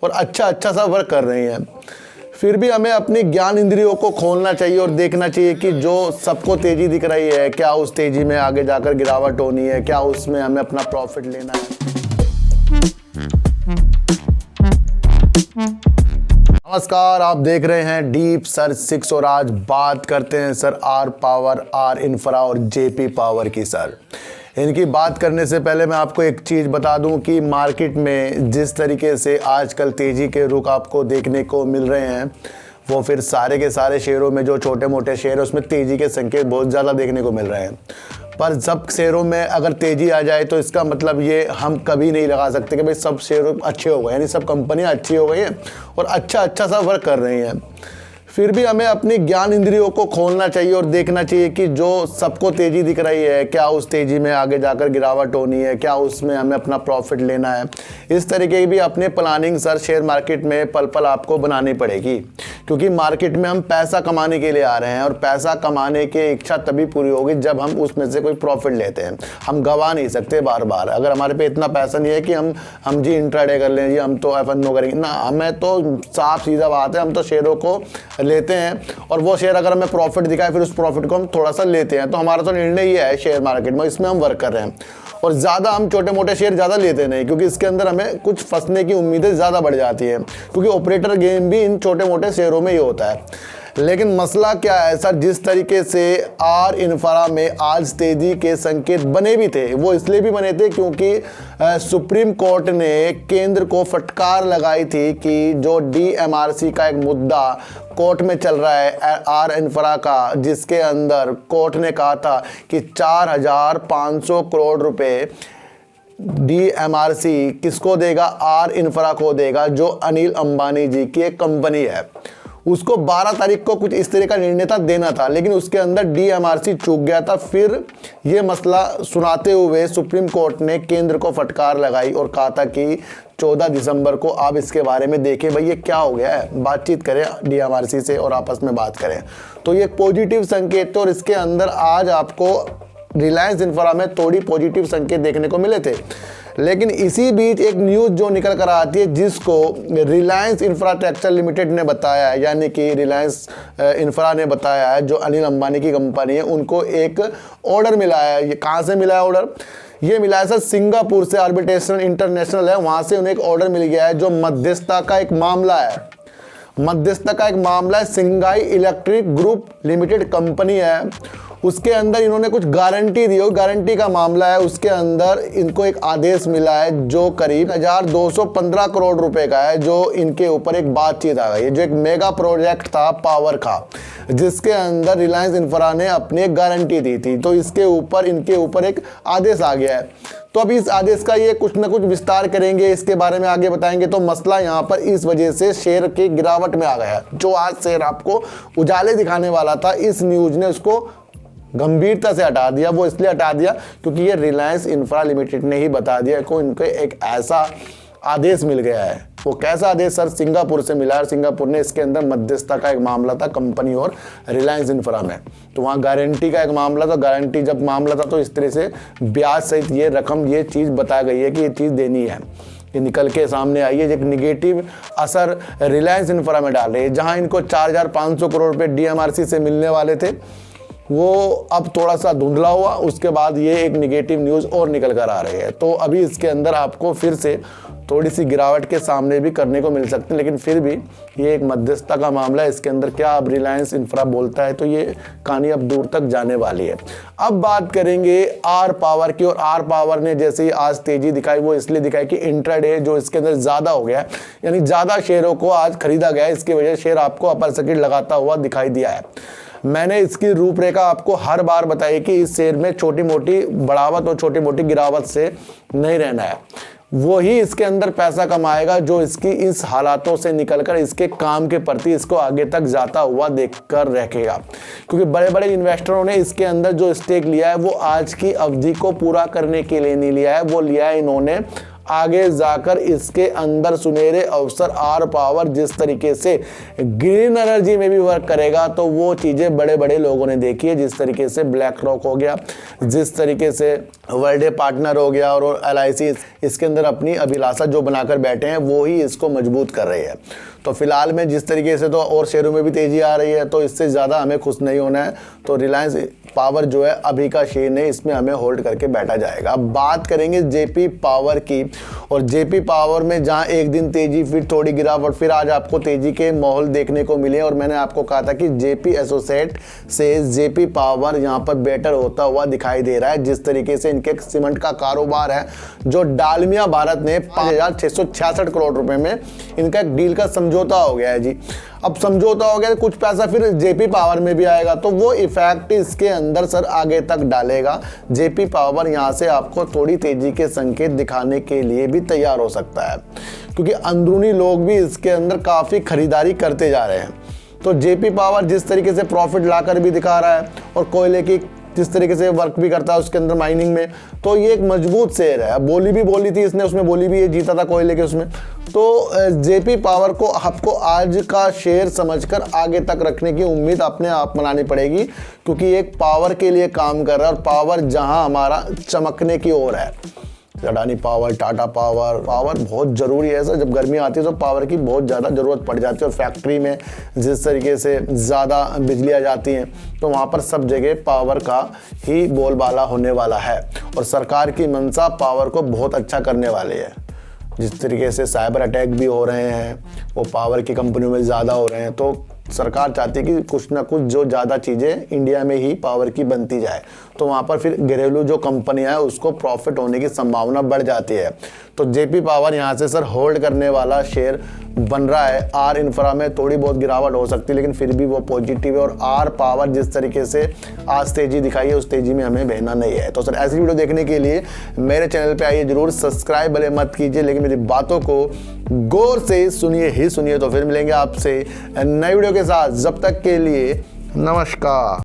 और अच्छा अच्छा सा वर्क कर रही हैं। फिर भी हमें अपनी ज्ञान इंद्रियों को खोलना चाहिए और देखना चाहिए कि जो सबको तेज़ी दिख रही है, क्या उस तेज़ी में आगे जाकर गिरावट होनी है, क्या उसमें हमें अपना प्रॉफिट लेना है। नमस्कार, आप देख रहे हैं डीप सर्च 6 और आज बात करते हैं sir R Power, R Infra और जेपी पावर की। सर इनकी बात करने से पहले मैं आपको एक चीज़ बता दूं कि मार्केट में जिस तरीके से आजकल तेज़ी के रुख आपको देखने को मिल रहे हैं, वो फिर सारे के सारे शेयरों में जो छोटे मोटे शेयर है उसमें तेज़ी के संकेत बहुत ज़्यादा देखने को मिल रहे हैं। पर सब शेयरों में अगर तेज़ी आ जाए तो इसका मतलब ये हम कभी नहीं लगा सकते कि भाई सब शेयर अच्छे हो गए, यानी सब कंपनियां अच्छी हो गई हैं और अच्छा सा वर्क कर रही हैं। फिर भी हमें अपनी ज्ञान इंद्रियों को खोलना चाहिए और देखना चाहिए कि जो सबको तेज़ी दिख रही है, क्या उस तेज़ी में आगे जाकर गिरावट होनी है, क्या उसमें हमें अपना प्रॉफिट लेना है। इस तरीके की भी अपने प्लानिंग सर शेयर मार्केट में पल पल आपको बनानी पड़ेगी, क्योंकि मार्केट में हम पैसा कमाने के लिए आ रहे हैं और पैसा कमाने की इच्छा तभी पूरी होगी जब हम उसमें से कोई प्रॉफिट लेते हैं। हम गवा नहीं सकते बार बार। अगर हमारे पे इतना पैसा नहीं है कि हम जी इंट्राडे कर लें, जी हम तो एफ&ओ करेंगे ना, हमें तो साफ सीधा बात है, हम तो शेयरों को लेते हैं और वो शेयर अगर हमें प्रॉफिट दिखाए फिर उस प्रॉफिट को हम थोड़ा सा लेते हैं। तो हमारा तो निर्णय ये है शेयर मार्केट में, इसमें हम वर्क कर रहे हैं और ज़्यादा हम छोटे मोटे शेयर ज़्यादा लेते नहीं, क्योंकि इसके अंदर हमें कुछ फंसने की उम्मीदें ज़्यादा बढ़ जाती हैं, क्योंकि ऑपरेटर गेम भी इन छोटे मोटे शेयरों में ही होता है। लेकिन मसला क्या है सर, जिस तरीके से आर इंफ्रा में आज तेजी के संकेत बने भी थे, वो इसलिए भी बने थे क्योंकि सुप्रीम कोर्ट ने केंद्र को फटकार लगाई थी कि जो डीएमआरसी का एक मुद्दा कोर्ट में चल रहा है आर इंफ्रा का, जिसके अंदर कोर्ट ने कहा था कि 4,500 करोड़ रुपए डीएमआरसी किसको देगा, आर इंफ्रा को देगा, जो अनिल अंबानी जी की एक कंपनी है। उसको 12 तारीख को कुछ इस तरह का निर्णय था देना था, लेकिन उसके अंदर डीएमआरसी चूक गया था। फिर ये मसला सुनाते हुए सुप्रीम कोर्ट ने केंद्र को फटकार लगाई और कहा था कि 14 दिसंबर को आप इसके बारे में देखें, भाई ये क्या हो गया है, बातचीत करें डीएमआरसी से और आपस में बात करें। तो ये पॉजिटिव संकेत थे और इसके अंदर आज आपको रिलायंस इंफ्रा में थोड़ी पॉजिटिव संकेत देखने को मिले थे। लेकिन इसी बीच एक न्यूज़ जो निकल कर आती है, जिसको रिलायंस इंफ्रास्ट्रक्चर लिमिटेड ने बताया है, यानी कि रिलायंस इंफ्रा ने बताया है, जो अनिल अंबानी की कंपनी है, उनको एक ऑर्डर मिला है। ये कहाँ से मिला है ऑर्डर? ये मिला है सर सिंगापुर से, आर्बिट्रेशन इंटरनेशनल है, वहाँ से उन्हें एक ऑर्डर मिल गया है, जो मध्यस्थता का एक मामला है। मध्यस्थता का एक मामला है, Shanghai electric group limited company है, उसके अंदर इन्होंने कुछ गारंटी दी हो, गारंटी का मामला है। उसके अंदर इनको एक आदेश मिला है जो करीब 1,215 करोड़ रुपए का है, जो इनके ऊपर एक बातचीत आ गई है, जो एक मेगा प्रोजेक्ट था पावर का, जिसके अंदर रिलायंस इंफ्रा ने अपनी गारंटी दी थी। तो इसके ऊपर इनके ऊपर एक आदेश आ गया है। तो अब इस आदेश का ये कुछ ना कुछ विस्तार करेंगे, इसके बारे में आगे बताएंगे। तो मसला यहाँ पर इस वजह से शेयर की गिरावट में आ गया है। जो आज शेयर आपको उजाले दिखाने वाला था, इस न्यूज़ ने उसको गंभीरता से हटा दिया। वो इसलिए हटा दिया क्योंकि ये रिलायंस इंफ्रा लिमिटेड ने ही बता दिया कि इनको एक ऐसा आदेश मिल गया है। वो कैसा आदेश सर? सिंगापुर से मिला है। सिंगापुर ने इसके अंदर मध्यस्थता का एक मामला था कंपनी और रिलायंस इंफ्रा में, तो वहाँ गारंटी का एक मामला था। गारंटी जब मामला था तो इस तरह से ब्याज सहित ये रकम, ये चीज़ बताई गई है कि ये चीज़ देनी है, ये निकल के सामने आई है। एक निगेटिव असर रिलायंस इंफ्रा में डाल रही है। जहाँ इनको 4,500 करोड़ रुपये डीएमआरसी से मिलने वाले थे, वो अब थोड़ा सा धुंधला हुआ। उसके बाद ये एक निगेटिव न्यूज़ और निकल कर आ रही है। तो अभी इसके अंदर आपको फिर से थोड़ी सी गिरावट के सामने भी करने को मिल सकते हैं, लेकिन फिर भी ये एक मध्यस्थता का मामला है। इसके अंदर क्या अब रिलायंस इंफ्रा बोलता है, तो ये कहानी अब दूर तक जाने वाली है। अब बात करेंगे आर पावर की, और आर पावर ने जैसे ही आज तेजी दिखाई, वो इसलिए दिखाई कि इंट्राडे जो इसके अंदर ज़्यादा हो गया है, यानी ज़्यादा शेयरों को आज खरीदा गया है। इसकी वजह से शेयर आपको अपर सर्किट लगाता हुआ दिखाई दिया है। मैंने इसकी रूपरेखा आपको हर बार बताई कि इस शेयर में छोटी मोटी बढ़ावत और छोटी मोटी गिरावट से नहीं रहना है। वो ही इसके अंदर पैसा कमाएगा जो इसकी इस हालातों से निकलकर इसके काम के प्रति इसको आगे तक जाता हुआ देखकर रखेगा। क्योंकि बड़े बड़े इन्वेस्टरों ने इसके अंदर जो स्टेक लिया है वो आज की अवधि को पूरा करने के लिए नहीं लिया है, वो लिया है इन्होंने आगे जाकर इसके अंदर सुनहरे अवसर आर पावर जिस तरीके से ग्रीन एनर्जी में भी वर्क करेगा, तो वो चीज़ें बड़े बड़े लोगों ने देखी है। जिस तरीके से ब्लैक रॉक हो गया, जिस तरीके से वर्ल्ड पार्टनर हो गया और LIC इसके अंदर अपनी अभिलाषा जो बनाकर बैठे हैं वो ही इसको मजबूत कर रही है। तो फिलहाल में जिस तरीके से तो और शेयरों में भी तेजी आ रही है, तो इससे ज़्यादा हमें खुश नहीं होना है। तो रिलायंस पावर जो है अभी का शेयर नहीं, इसमें हमें होल्ड करके बैठा जाएगा। अब बात करेंगे JP पावर की, और JP पावर में जहां एक दिन तेजी फिर थोड़ी गिरावट, फिर आज आपको तेजी के माहौल देखने को मिले। और मैंने आपको कहा था कि JP एसोसिएट से JP पावर यहां पर बेटर होता हुआ दिखाई दे रहा है। जिस तरीके से इनके सीमेंट का कारोबार है, जो डालमिया भारत ने 5,666 करोड़ रुपए में इनका एक डील का समझौता हो गया है जी। अब समझौता हो गया, कुछ पैसा फिर JP पावर में भी आएगा, तो वो इफेक्ट इसके अंदर सर आगे तक डालेगा। JP पावर यहाँ से आपको थोड़ी तेजी के संकेत दिखाने के लिए भी तैयार हो सकता है, क्योंकि अंदरूनी लोग भी इसके अंदर काफ़ी खरीदारी करते जा रहे हैं। तो JP पावर जिस तरीके से प्रॉफिट लाकर भी दिखा रहा है और कोयले की जिस तरीके से वर्क भी करता है उसके अंदर माइनिंग में, तो ये एक मजबूत शेयर है। बोली भी बोली थी इसने, उसमें बोली भी ये जीता था कोयले के उसमें। तो JP पावर को आपको आज का शेयर समझकर आगे तक रखने की उम्मीद अपने आप बनानी पड़ेगी, क्योंकि एक पावर के लिए काम कर रहा है और पावर जहां हमारा चमकने की ओर है। Adani power, Tata power, power बहुत ज़रूरी है सर। जब गर्मी आती है तो पावर की बहुत ज़्यादा ज़रूरत पड़ जाती है, और फैक्ट्री में जिस तरीके से ज़्यादा बिजली आ जाती है तो वहाँ पर सब जगह पावर का ही बोलबाला होने वाला है। और सरकार की मंशा पावर को बहुत अच्छा करने वाली है। जिस तरीके से साइबर अटैक भी हो रहे हैं वो पावर की कंपनियों में ज़्यादा हो रहे हैं, तो सरकार चाहती है कि कुछ ना कुछ जो ज़्यादा चीज़ें इंडिया में ही पावर की बनती जाए, तो वहाँ पर फिर घरेलू जो कंपनियाँ हैं उसको प्रॉफिट होने की संभावना बढ़ जाती है। तो JP पावर यहाँ से सर होल्ड करने वाला शेयर बन रहा है। आर इंफ्रा में थोड़ी बहुत गिरावट हो सकती है, लेकिन फिर भी वो पॉजिटिव है। और आर पावर जिस तरीके से आज तेजी दिखाई है उस तेजी में हमें बहना नहीं है। तो सर ऐसी वीडियो देखने के लिए मेरे चैनल पे आइए जरूर, सब्सक्राइब भले मत कीजिए लेकिन मेरी बातों को गौर से सुनिए ही सुनिए। तो फिर मिलेंगे आपसे नई वीडियो के साथ, जब तक के लिए नमस्कार।